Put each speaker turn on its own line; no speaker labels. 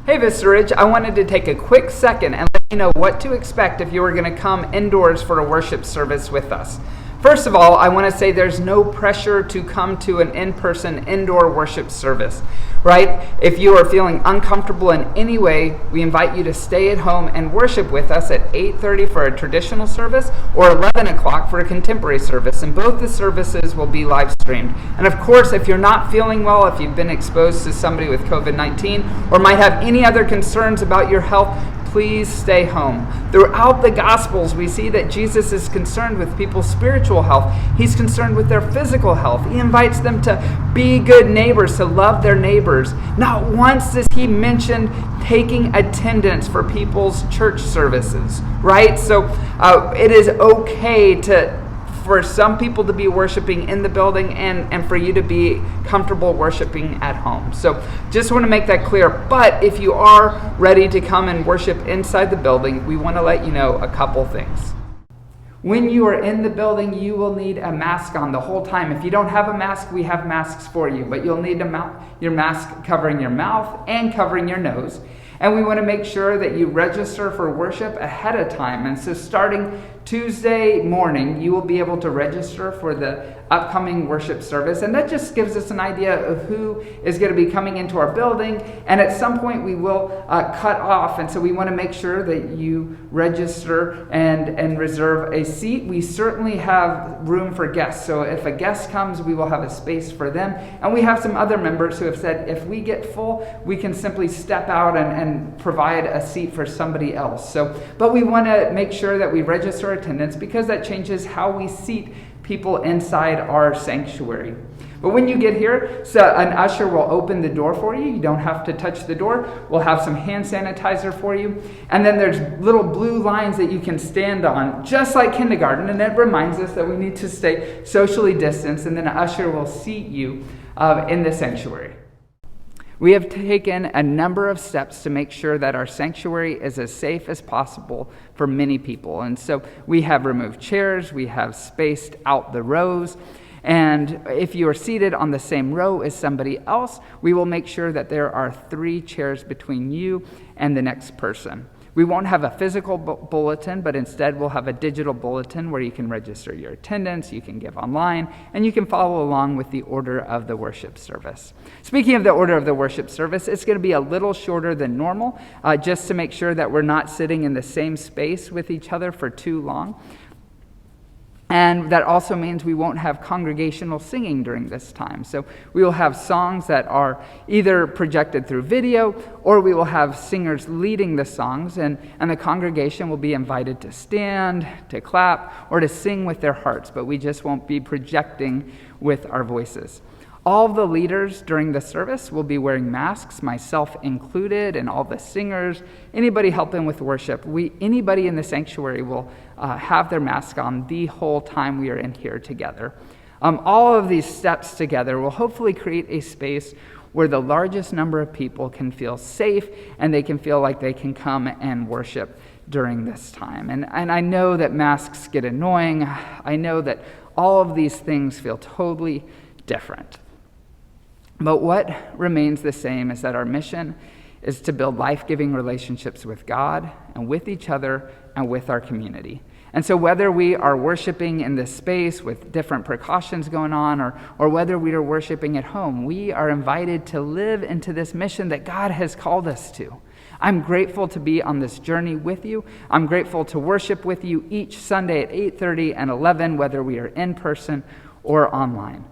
Hey Vista Ridge, I wanted to take a quick second and let you know what to expect if you were going to come indoors for a worship service with us. First of all, I want to say there's no pressure to come to an in-person indoor worship service, right? If you are feeling uncomfortable in any way, we invite you to stay at home and worship with us at 8:30 for a traditional service or 11 o'clock for a contemporary service, and both the services will be live streamed. And of course, if you're not feeling well, if you've been exposed to somebody with COVID-19 or might have any other concerns about your health, please stay home. Throughout the Gospels, we see that Jesus is concerned with people's spiritual health. He's concerned with their physical health. He invites them to be good neighbors, to love their neighbors. Not once does he mention taking attendance for people's church services, right? So it is okay for some people to be worshiping in the building and for you to be comfortable worshiping at home. So just want to make that clear. But if you are ready to come and worship inside the building, we want to let you know a couple things. When you are in the building, you will need a mask on the whole time. If you don't have a mask, we have masks for you, but you'll need your mask covering your mouth and covering your nose. And we want to make sure that you register for worship ahead of time. And so starting Tuesday morning, you will be able to register for the upcoming worship service. And that just gives us an idea of who is going to be coming into our building. And at some point, we will cut off. And so we want to make sure that you register and reserve a seat. We certainly have room for guests. So if a guest comes, we will have a space for them. And we have some other members who have said, if we get full, we can simply step out and provide a seat for somebody else. But we want to make sure that we register attendance because that changes how we seat people inside our sanctuary. But when you get here, an usher will open the door for you. You don't have to touch the door. We'll have some hand sanitizer for you. And then there's little blue lines that you can stand on, just like kindergarten. And it reminds us that we need to stay socially distanced. And then an usher will seat you in the sanctuary. We have taken a number of steps to make sure that our sanctuary is as safe as possible for many people. And so we have removed chairs, we have spaced out the rows, and if you are seated on the same row as somebody else, we will make sure that there are 3 chairs between you and the next person. We won't have a physical bulletin, but instead we'll have a digital bulletin where you can register your attendance, you can give online, and you can follow along with the order of the worship service. Speaking of the order of the worship service, it's going to be a little shorter than normal, just to make sure that we're not sitting in the same space with each other for too long. And that also means we won't have congregational singing during this time. So we will have songs that are either projected through video, or we will have singers leading the songs, and the congregation will be invited to stand, to clap, or to sing with their hearts, but we just won't be projecting with our voices. All of the leaders during the service will be wearing masks, myself included, and all the singers, anybody helping with worship. Anybody in the sanctuary will have their mask on the whole time we are in here together. All of these steps together will hopefully create a space where the largest number of people can feel safe and they can feel like they can come and worship during this time. And I know that masks get annoying. I know that all of these things feel totally different. But what remains the same is that our mission is to build life-giving relationships with God and with each other and with our community. And so whether we are worshiping in this space with different precautions going on or whether we are worshiping at home, we are invited to live into this mission that God has called us to. I'm grateful to be on this journey with you. I'm grateful to worship with you each Sunday at 8:30 and 11, whether we are in person or online.